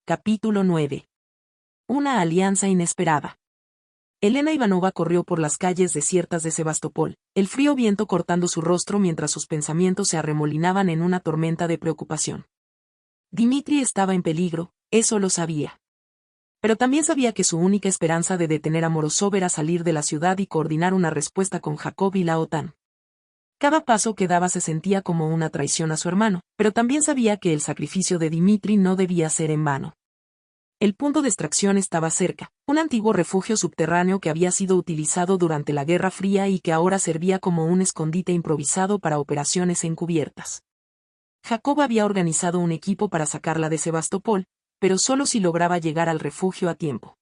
Capítulo 9. Una alianza inesperada. Elena Ivanova corrió por las calles desiertas de Sebastopol, el frío viento cortando su rostro mientras sus pensamientos se arremolinaban en una tormenta de preocupación. Dmitri estaba en peligro, eso lo sabía. Pero también sabía que su única esperanza de detener a Morozov era salir de la ciudad y coordinar una respuesta con Jacob y la OTAN. Cada paso que daba se sentía como una traición a su hermano, pero también sabía que el sacrificio de Dmitri no debía ser en vano. El punto de extracción estaba cerca, un antiguo refugio subterráneo que había sido utilizado durante la Guerra Fría y que ahora servía como un escondite improvisado para operaciones encubiertas. Jacob había organizado un equipo para sacarla de Sebastopol, pero solo si lograba llegar al refugio a tiempo.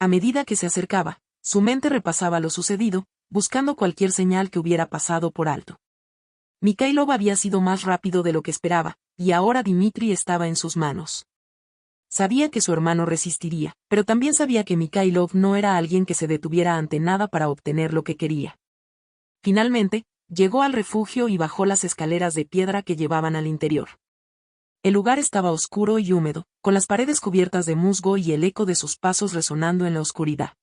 A medida que se acercaba, su mente repasaba lo sucedido, buscando cualquier señal que hubiera pasado por alto. Mikhailov había sido más rápido de lo que esperaba, y ahora Dmitri estaba en sus manos. Sabía que su hermano resistiría, pero también sabía que Mikhailov no era alguien que se detuviera ante nada para obtener lo que quería. Finalmente, llegó al refugio y bajó las escaleras de piedra que llevaban al interior. El lugar estaba oscuro y húmedo, con las paredes cubiertas de musgo y el eco de sus pasos resonando en la oscuridad.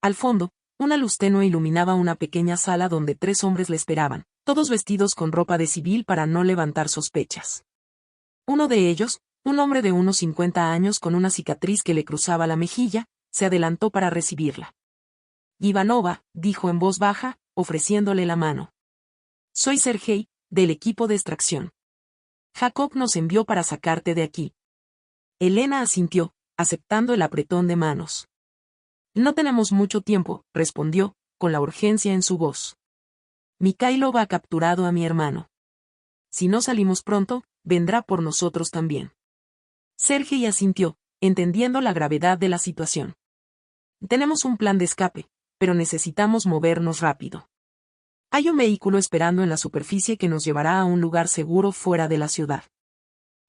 Al fondo, una luz tenue iluminaba una pequeña sala donde 3 hombres le esperaban, todos vestidos con ropa de civil para no levantar sospechas. Uno de ellos, un hombre de unos 50 años con una cicatriz que le cruzaba la mejilla, se adelantó para recibirla. Ivanova, dijo en voz baja, ofreciéndole la mano. Soy Sergei, del equipo de extracción. Jacob nos envió para sacarte de aquí. Elena asintió, aceptando el apretón de manos. No tenemos mucho tiempo, respondió, con la urgencia en su voz. Mikhailov ha capturado a mi hermano. Si no salimos pronto, vendrá por nosotros también. Sergei asintió, entendiendo la gravedad de la situación. Tenemos un plan de escape, pero necesitamos movernos rápido. Hay un vehículo esperando en la superficie que nos llevará a un lugar seguro fuera de la ciudad.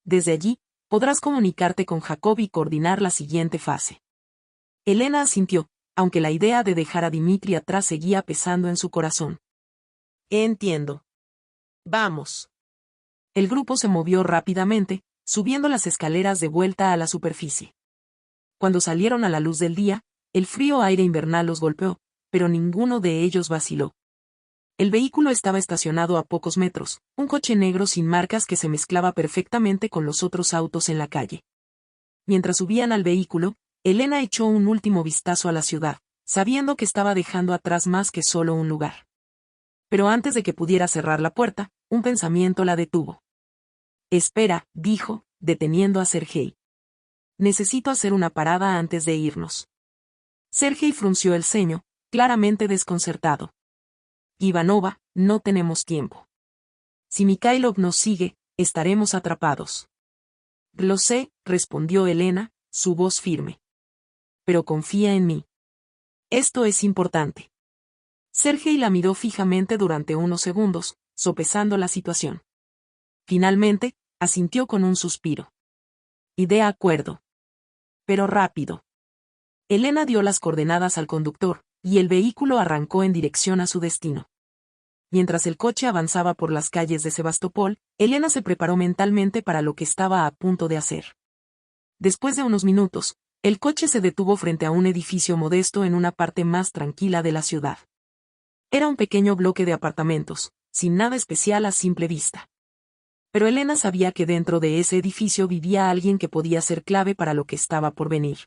Desde allí, podrás comunicarte con Jacob y coordinar la siguiente fase. Elena asintió, aunque la idea de dejar a Dmitri atrás seguía pesando en su corazón. Entiendo. Vamos. El grupo se movió rápidamente, subiendo las escaleras de vuelta a la superficie. Cuando salieron a la luz del día, el frío aire invernal los golpeó, pero ninguno de ellos vaciló. El vehículo estaba estacionado a pocos metros, un coche negro sin marcas que se mezclaba perfectamente con los otros autos en la calle. Mientras subían al vehículo, Elena echó un último vistazo a la ciudad, sabiendo que estaba dejando atrás más que solo un lugar. Pero antes de que pudiera cerrar la puerta, un pensamiento la detuvo. Espera, dijo, deteniendo a Sergei. Necesito hacer una parada antes de irnos. Sergei frunció el ceño, claramente desconcertado. Ivanova, no tenemos tiempo. Si Mikhailov nos sigue, estaremos atrapados. Lo sé, respondió Elena, su voz firme. Pero confía en mí. Esto es importante. Sergei la miró fijamente durante unos segundos, sopesando la situación. Finalmente, asintió con un suspiro. Y de acuerdo. Pero rápido. Elena dio las coordenadas al conductor, y el vehículo arrancó en dirección a su destino. Mientras el coche avanzaba por las calles de Sebastopol, Elena se preparó mentalmente para lo que estaba a punto de hacer. Después de unos minutos, el coche se detuvo frente a un edificio modesto en una parte más tranquila de la ciudad. Era un pequeño bloque de apartamentos, sin nada especial a simple vista. Pero Elena sabía que dentro de ese edificio vivía alguien que podía ser clave para lo que estaba por venir.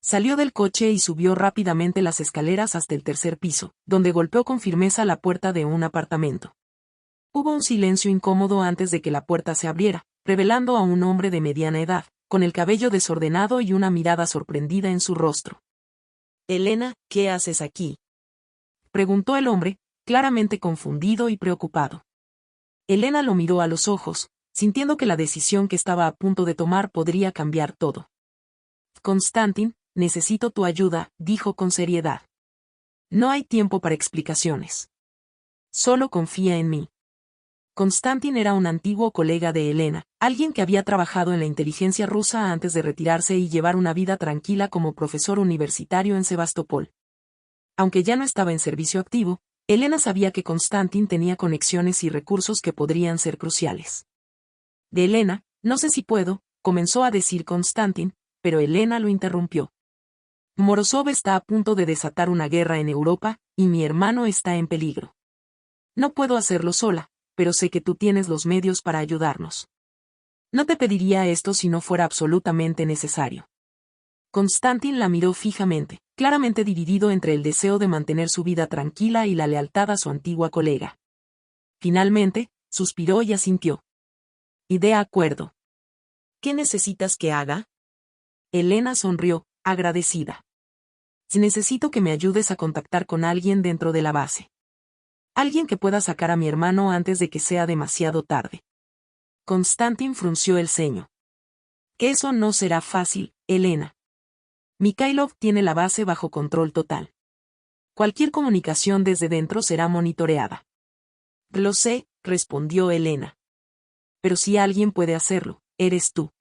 Salió del coche y subió rápidamente las escaleras hasta el 3er piso, donde golpeó con firmeza la puerta de un apartamento. Hubo un silencio incómodo antes de que la puerta se abriera, revelando a un hombre de mediana edad, con el cabello desordenado y una mirada sorprendida en su rostro. Elena, ¿qué haces aquí?, preguntó el hombre, claramente confundido y preocupado. Elena lo miró a los ojos, sintiendo que la decisión que estaba a punto de tomar podría cambiar todo. Konstantin, necesito tu ayuda, dijo con seriedad. No hay tiempo para explicaciones. Solo confía en mí. Konstantin era un antiguo colega de Elena, alguien que había trabajado en la inteligencia rusa antes de retirarse y llevar una vida tranquila como profesor universitario en Sebastopol. Aunque ya no estaba en servicio activo, Elena sabía que Konstantin tenía conexiones y recursos que podrían ser cruciales. De Elena, no sé si puedo, comenzó a decir Konstantin, pero Elena lo interrumpió. Morozov está a punto de desatar una guerra en Europa, y mi hermano está en peligro. No puedo hacerlo sola, pero sé que tú tienes los medios para ayudarnos. No te pediría esto si no fuera absolutamente necesario. Konstantin la miró fijamente, claramente dividido entre el deseo de mantener su vida tranquila y la lealtad a su antigua colega. Finalmente, suspiró y asintió. Y de acuerdo. ¿Qué necesitas que haga? Elena sonrió, agradecida. Necesito que me ayudes a contactar con alguien dentro de la base. Alguien que pueda sacar a mi hermano antes de que sea demasiado tarde. Konstantin frunció el ceño. Que eso no será fácil, Elena. Mikhailov tiene la base bajo control total. Cualquier comunicación desde dentro será monitoreada. Lo sé, respondió Elena. Pero si alguien puede hacerlo, eres tú.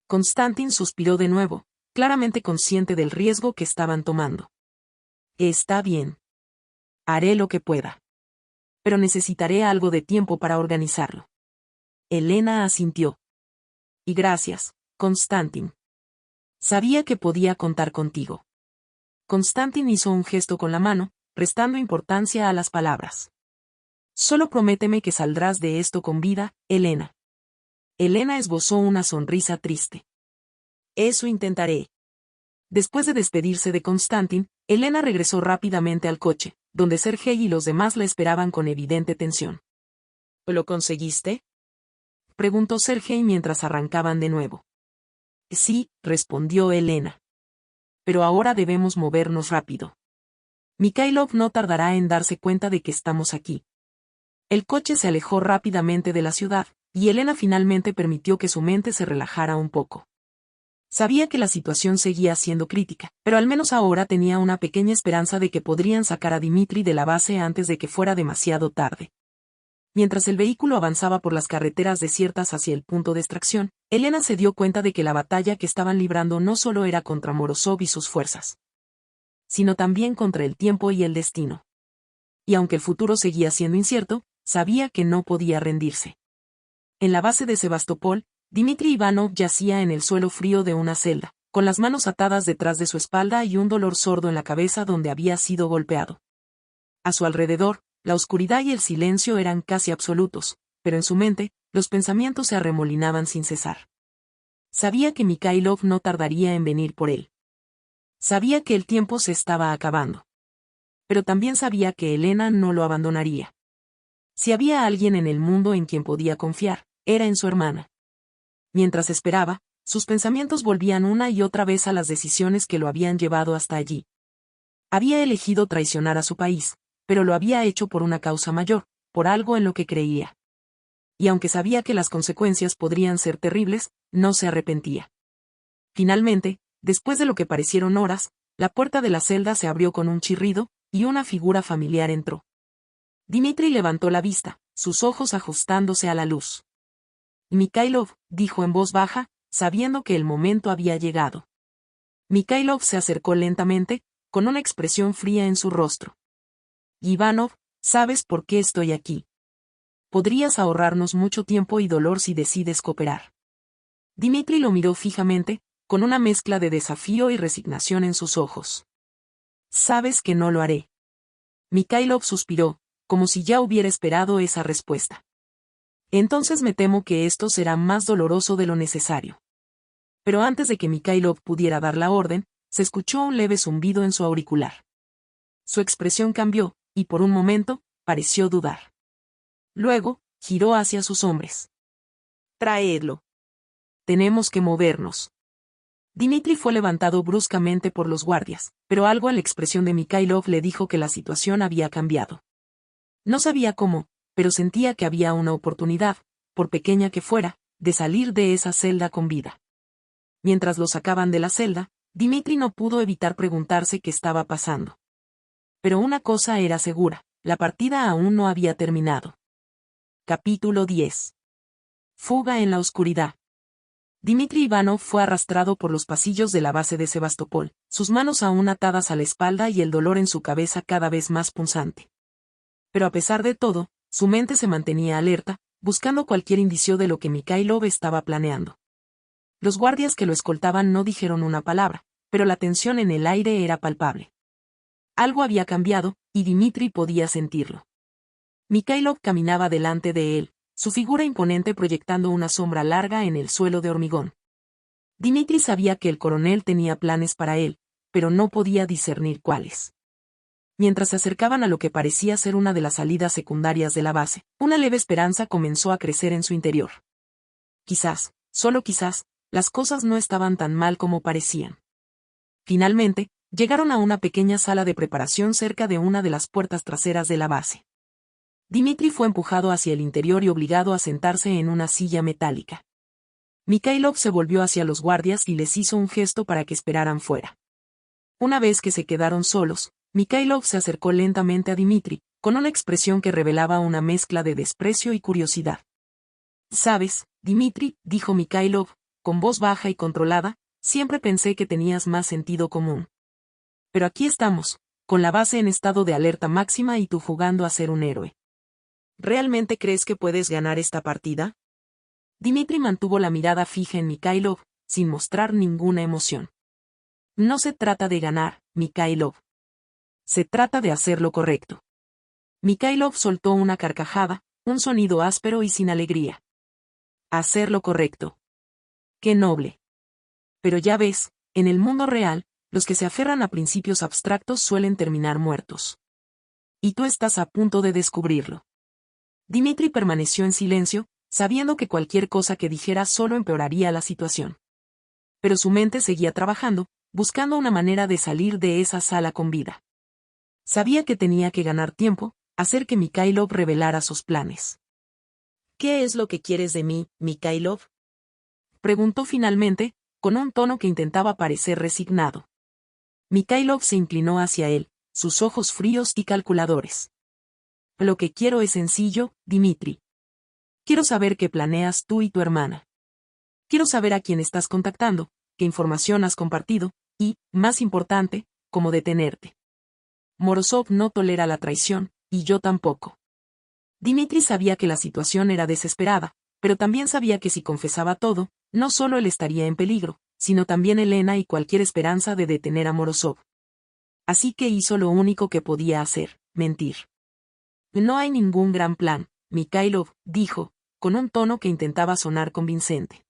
Konstantin suspiró de nuevo, claramente consciente del riesgo que estaban tomando. Está bien. Haré lo que pueda. Pero necesitaré algo de tiempo para organizarlo. Elena asintió. Y gracias, Konstantin. Sabía que podía contar contigo. Konstantin hizo un gesto con la mano, restando importancia a las palabras. Solo prométeme que saldrás de esto con vida, Elena. Elena esbozó una sonrisa triste. Eso intentaré. Después de despedirse de Konstantin, Elena regresó rápidamente al coche, donde Sergei y los demás la esperaban con evidente tensión. ¿Lo conseguiste?, preguntó Sergei mientras arrancaban de nuevo. Sí, respondió Elena. Pero ahora debemos movernos rápido. Mikhailov no tardará en darse cuenta de que estamos aquí. El coche se alejó rápidamente de la ciudad, y Elena finalmente permitió que su mente se relajara un poco. Sabía que la situación seguía siendo crítica, pero al menos ahora tenía una pequeña esperanza de que podrían sacar a Dmitri de la base antes de que fuera demasiado tarde. Mientras el vehículo avanzaba por las carreteras desiertas hacia el punto de extracción, Elena se dio cuenta de que la batalla que estaban librando no solo era contra Morozov y sus fuerzas, sino también contra el tiempo y el destino. Y aunque el futuro seguía siendo incierto, sabía que no podía rendirse. En la base de Sebastopol, Dmitri Ivanov yacía en el suelo frío de una celda, con las manos atadas detrás de su espalda y un dolor sordo en la cabeza donde había sido golpeado. A su alrededor, la oscuridad y el silencio eran casi absolutos, pero en su mente, los pensamientos se arremolinaban sin cesar. Sabía que Mikhailov no tardaría en venir por él. Sabía que el tiempo se estaba acabando. Pero también sabía que Elena no lo abandonaría. Si había alguien en el mundo en quien podía confiar, era en su hermana. Mientras esperaba, sus pensamientos volvían una y otra vez a las decisiones que lo habían llevado hasta allí. Había elegido traicionar a su país, pero lo había hecho por una causa mayor, por algo en lo que creía. Y aunque sabía que las consecuencias podrían ser terribles, no se arrepentía. Finalmente, después de lo que parecieron horas, la puerta de la celda se abrió con un chirrido, y una figura familiar entró. Dmitri levantó la vista, sus ojos ajustándose a la luz. Mikhailov, dijo en voz baja, sabiendo que el momento había llegado. Mikhailov se acercó lentamente, con una expresión fría en su rostro. Ivanov, ¿sabes por qué estoy aquí? Podrías ahorrarnos mucho tiempo y dolor si decides cooperar. Dmitri lo miró fijamente, con una mezcla de desafío y resignación en sus ojos. Sabes que no lo haré. Mikhailov suspiró, como si ya hubiera esperado esa respuesta. Entonces me temo que esto será más doloroso de lo necesario. Pero antes de que Mikhailov pudiera dar la orden, se escuchó un leve zumbido en su auricular. Su expresión cambió, y por un momento, pareció dudar. Luego, giró hacia sus hombres. Traedlo. Tenemos que movernos. Dmitri fue levantado bruscamente por los guardias, pero algo en la expresión de Mikhailov le dijo que la situación había cambiado. No sabía cómo, pero sentía que había una oportunidad, por pequeña que fuera, de salir de esa celda con vida. Mientras lo sacaban de la celda, Dmitri no pudo evitar preguntarse qué estaba pasando. Pero una cosa era segura, la partida aún no había terminado. Capítulo 10. Fuga en la oscuridad. Dmitri Ivanov fue arrastrado por los pasillos de la base de Sebastopol, sus manos aún atadas a la espalda y el dolor en su cabeza cada vez más punzante. Pero a pesar de todo, su mente se mantenía alerta, buscando cualquier indicio de lo que Mikhailov estaba planeando. Los guardias que lo escoltaban no dijeron una palabra, pero la tensión en el aire era palpable. Algo había cambiado, y Dmitri podía sentirlo. Mikhailov caminaba delante de él, su figura imponente proyectando una sombra larga en el suelo de hormigón. Dmitri sabía que el coronel tenía planes para él, pero no podía discernir cuáles. Mientras se acercaban a lo que parecía ser una de las salidas secundarias de la base, una leve esperanza comenzó a crecer en su interior. Quizás, solo quizás, las cosas no estaban tan mal como parecían. Finalmente, llegaron a una pequeña sala de preparación cerca de una de las puertas traseras de la base. Dmitri fue empujado hacia el interior y obligado a sentarse en una silla metálica. Mikhailov se volvió hacia los guardias y les hizo un gesto para que esperaran fuera. Una vez que se quedaron solos, Mikhailov se acercó lentamente a Dmitri, con una expresión que revelaba una mezcla de desprecio y curiosidad. «Sabes, Dmitri», dijo Mikhailov, con voz baja y controlada, «siempre pensé que tenías más sentido común. Pero aquí estamos, con la base en estado de alerta máxima y tú jugando a ser un héroe. ¿Realmente crees que puedes ganar esta partida?» Dmitri mantuvo la mirada fija en Mikhailov, sin mostrar ninguna emoción. «No se trata de ganar, Mikhailov. Se trata de hacer lo correcto». Mikhailov soltó una carcajada, un sonido áspero y sin alegría. «Hacer lo correcto. Qué noble. Pero ya ves, en el mundo real, los que se aferran a principios abstractos suelen terminar muertos. Y tú estás a punto de descubrirlo». Dmitri permaneció en silencio, sabiendo que cualquier cosa que dijera solo empeoraría la situación. Pero su mente seguía trabajando, buscando una manera de salir de esa sala con vida. Sabía que tenía que ganar tiempo, hacer que Mikhailov revelara sus planes. «¿Qué es lo que quieres de mí, Mikhailov?», preguntó finalmente, con un tono que intentaba parecer resignado. Mikhailov se inclinó hacia él, sus ojos fríos y calculadores. «Lo que quiero es sencillo, Dmitri. Quiero saber qué planeas tú y tu hermana. Quiero saber a quién estás contactando, qué información has compartido, y, más importante, cómo detenerte. Morozov no tolera la traición, y yo tampoco». Dmitri sabía que la situación era desesperada, pero también sabía que si confesaba todo, no solo él estaría en peligro, sino también Elena y cualquier esperanza de detener a Morozov. Así que hizo lo único que podía hacer, mentir. «No hay ningún gran plan», Mikhailov dijo, con un tono que intentaba sonar convincente.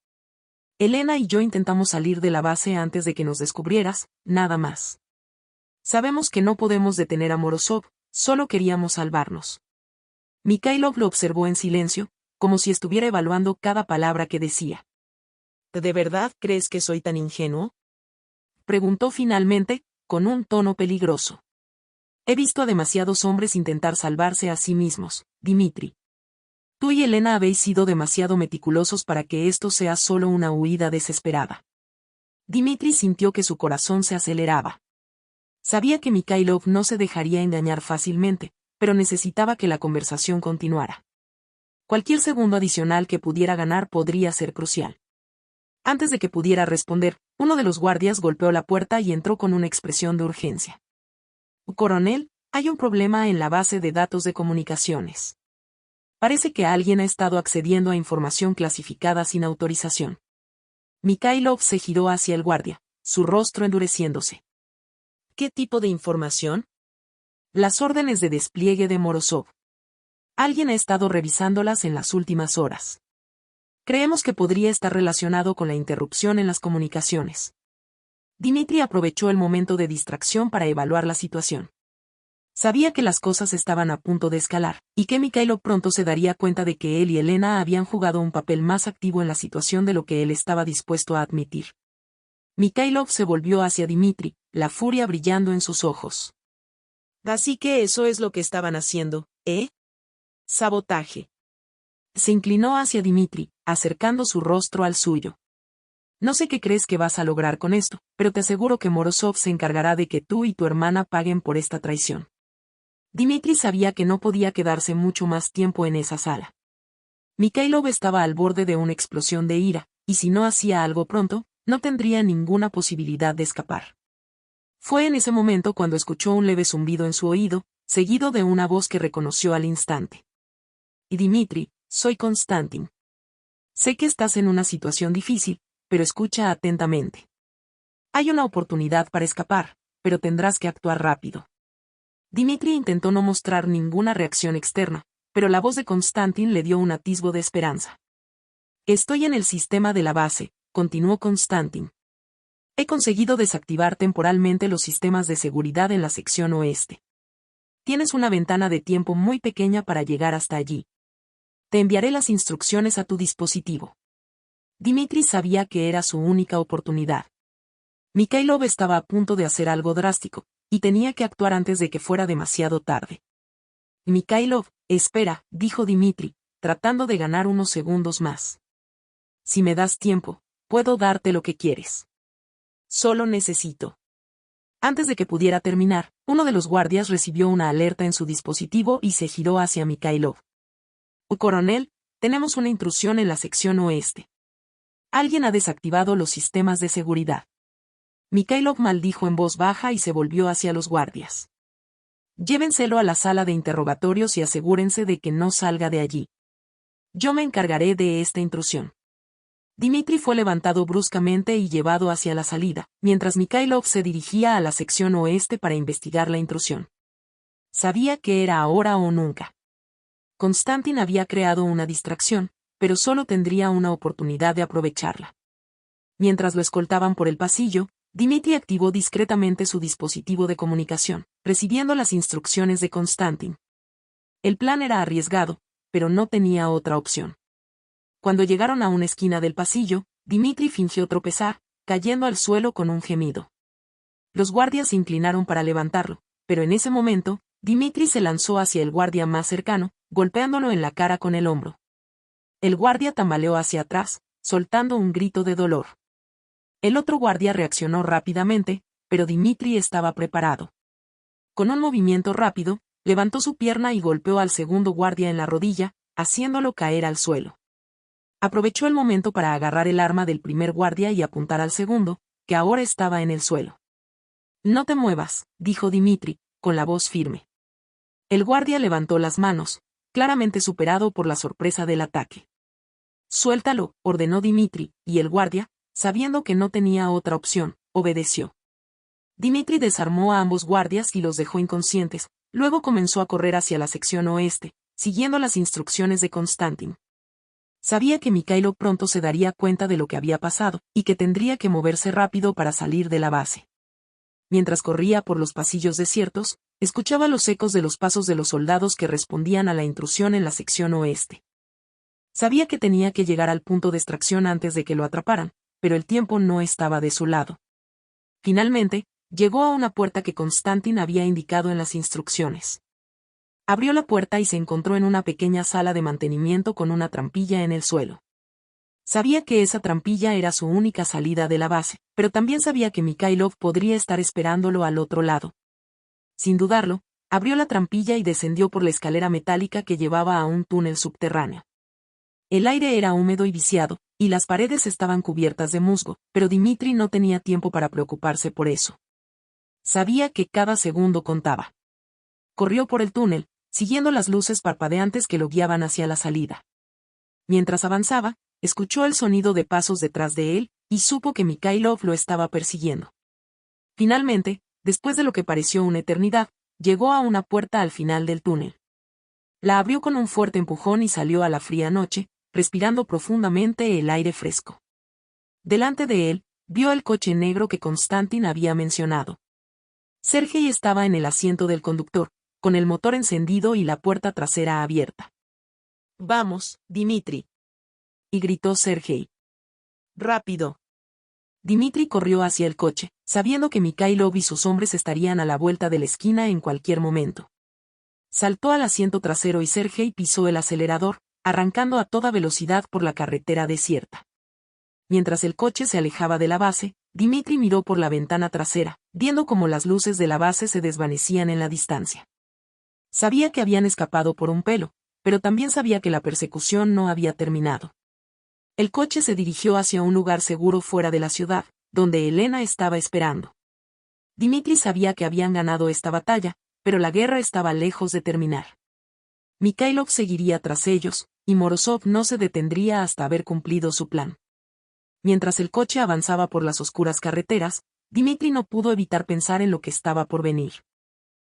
«Elena y yo intentamos salir de la base antes de que nos descubrieras, nada más. Sabemos que no podemos detener a Morozov, solo queríamos salvarnos». Mikhailov lo observó en silencio, como si estuviera evaluando cada palabra que decía. «¿De verdad crees que soy tan ingenuo?», preguntó finalmente, con un tono peligroso. «He visto a demasiados hombres intentar salvarse a sí mismos, Dmitri. Tú y Elena habéis sido demasiado meticulosos para que esto sea solo una huida desesperada». Dmitri sintió que su corazón se aceleraba. Sabía que Mikhailov no se dejaría engañar fácilmente, pero necesitaba que la conversación continuara. Cualquier segundo adicional que pudiera ganar podría ser crucial. Antes de que pudiera responder, uno de los guardias golpeó la puerta y entró con una expresión de urgencia. «Coronel, hay un problema en la base de datos de comunicaciones. Parece que alguien ha estado accediendo a información clasificada sin autorización». Mikhailov se giró hacia el guardia, su rostro endureciéndose. «¿Qué tipo de información?». «Las órdenes de despliegue de Morozov. Alguien ha estado revisándolas en las últimas horas. Creemos que podría estar relacionado con la interrupción en las comunicaciones». Dmitri aprovechó el momento de distracción para evaluar la situación. Sabía que las cosas estaban a punto de escalar, y que Mikhailov pronto se daría cuenta de que él y Elena habían jugado un papel más activo en la situación de lo que él estaba dispuesto a admitir. Mikhailov se volvió hacia Dmitri, la furia brillando en sus ojos. «Así que eso es lo que estaban haciendo, ¿eh? Sabotaje». Se inclinó hacia Dmitri, acercando su rostro al suyo. «No sé qué crees que vas a lograr con esto, pero te aseguro que Morozov se encargará de que tú y tu hermana paguen por esta traición». Dmitri sabía que no podía quedarse mucho más tiempo en esa sala. Mikhailov estaba al borde de una explosión de ira, y si no hacía algo pronto, no tendría ninguna posibilidad de escapar. Fue en ese momento cuando escuchó un leve zumbido en su oído, seguido de una voz que reconoció al instante. «Y Dmitri, soy Konstantin. Sé que estás en una situación difícil, pero escucha atentamente. Hay una oportunidad para escapar, pero tendrás que actuar rápido. Dmitri intentó no mostrar ninguna reacción externa, pero la voz de Konstantin le dio un atisbo de esperanza. Estoy en el sistema de la base, continuó Konstantin. He conseguido desactivar temporalmente los sistemas de seguridad en la sección oeste. Tienes una ventana de tiempo muy pequeña para llegar hasta allí. Te enviaré las instrucciones a tu dispositivo. Dmitri sabía que era su única oportunidad. Mikhailov estaba a punto de hacer algo drástico, y tenía que actuar antes de que fuera demasiado tarde. Mikhailov, espera, dijo Dmitri, tratando de ganar unos segundos más. Si me das tiempo, puedo darte lo que quieres. Solo necesito. Antes de que pudiera terminar, uno de los guardias recibió una alerta en su dispositivo y se giró hacia Mikhailov. Coronel, tenemos una intrusión en la sección oeste. Alguien ha desactivado los sistemas de seguridad. Mikhailov maldijo en voz baja y se volvió hacia los guardias. Llévenselo a la sala de interrogatorios y asegúrense de que no salga de allí. Yo me encargaré de esta intrusión. Dmitri fue levantado bruscamente y llevado hacia la salida, mientras Mikhailov se dirigía a la sección oeste para investigar la intrusión. Sabía que era ahora o nunca. Konstantin había creado una distracción, pero solo tendría una oportunidad de aprovecharla. Mientras lo escoltaban por el pasillo, Dmitri activó discretamente su dispositivo de comunicación, recibiendo las instrucciones de Konstantin. El plan era arriesgado, pero no tenía otra opción. Cuando llegaron a una esquina del pasillo, Dmitri fingió tropezar, cayendo al suelo con un gemido. Los guardias se inclinaron para levantarlo, pero en ese momento, Dmitri se lanzó hacia el guardia más cercano, golpeándolo en la cara con el hombro. El guardia tambaleó hacia atrás, soltando un grito de dolor. El otro guardia reaccionó rápidamente, pero Dmitri estaba preparado. Con un movimiento rápido, levantó su pierna y golpeó al segundo guardia en la rodilla, haciéndolo caer al suelo. Aprovechó el momento para agarrar el arma del primer guardia y apuntar al segundo, que ahora estaba en el suelo. No te muevas, dijo Dmitri, con la voz firme. El guardia levantó las manos, claramente superado por la sorpresa del ataque. Suéltalo, ordenó Dmitri, y el guardia, sabiendo que no tenía otra opción, obedeció. Dmitri desarmó a ambos guardias y los dejó inconscientes, luego comenzó a correr hacia la sección oeste, siguiendo las instrucciones de Konstantin. Sabía que Mikhailov pronto se daría cuenta de lo que había pasado, y que tendría que moverse rápido para salir de la base. Mientras corría por los pasillos desiertos, escuchaba los ecos de los pasos de los soldados que respondían a la intrusión en la sección oeste. Sabía que tenía que llegar al punto de extracción antes de que lo atraparan, pero el tiempo no estaba de su lado. Finalmente, llegó a una puerta que Konstantin había indicado en las instrucciones. Abrió la puerta y se encontró en una pequeña sala de mantenimiento con una trampilla en el suelo. Sabía que esa trampilla era su única salida de la base, pero también sabía que Mikhailov podría estar esperándolo al otro lado. Sin dudarlo, abrió la trampilla y descendió por la escalera metálica que llevaba a un túnel subterráneo. El aire era húmedo y viciado, y las paredes estaban cubiertas de musgo, pero Dmitri no tenía tiempo para preocuparse por eso. Sabía que cada segundo contaba. Corrió por el túnel, siguiendo las luces parpadeantes que lo guiaban hacia la salida. Mientras avanzaba, escuchó el sonido de pasos detrás de él, y supo que Mikhailov lo estaba persiguiendo. Finalmente, después de lo que pareció una eternidad, llegó a una puerta al final del túnel. La abrió con un fuerte empujón y salió a la fría noche, respirando profundamente el aire fresco. Delante de él, vio el coche negro que Konstantin había mencionado. Sergei estaba en el asiento del conductor, con el motor encendido y la puerta trasera abierta. «Vamos, Dmitri», y gritó Sergei. «Rápido». Dmitri corrió hacia el coche, sabiendo que Mikhailov y sus hombres estarían a la vuelta de la esquina en cualquier momento. Saltó al asiento trasero y Sergei pisó el acelerador, arrancando a toda velocidad por la carretera desierta. Mientras el coche se alejaba de la base, Dmitri miró por la ventana trasera, viendo cómo las luces de la base se desvanecían en la distancia. Sabía que habían escapado por un pelo, pero también sabía que la persecución no había terminado. El coche se dirigió hacia un lugar seguro fuera de la ciudad, donde Elena estaba esperando. Dmitri sabía que habían ganado esta batalla, pero la guerra estaba lejos de terminar. Mikhailov seguiría tras ellos, y Morozov no se detendría hasta haber cumplido su plan. Mientras el coche avanzaba por las oscuras carreteras, Dimitri no pudo evitar pensar en lo que estaba por venir.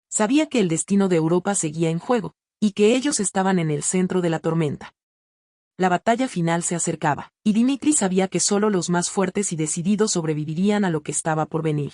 Sabía que el destino de Europa seguía en juego, y que ellos estaban en el centro de la tormenta. La batalla final se acercaba, y Dimitri sabía que solo los más fuertes y decididos sobrevivirían a lo que estaba por venir.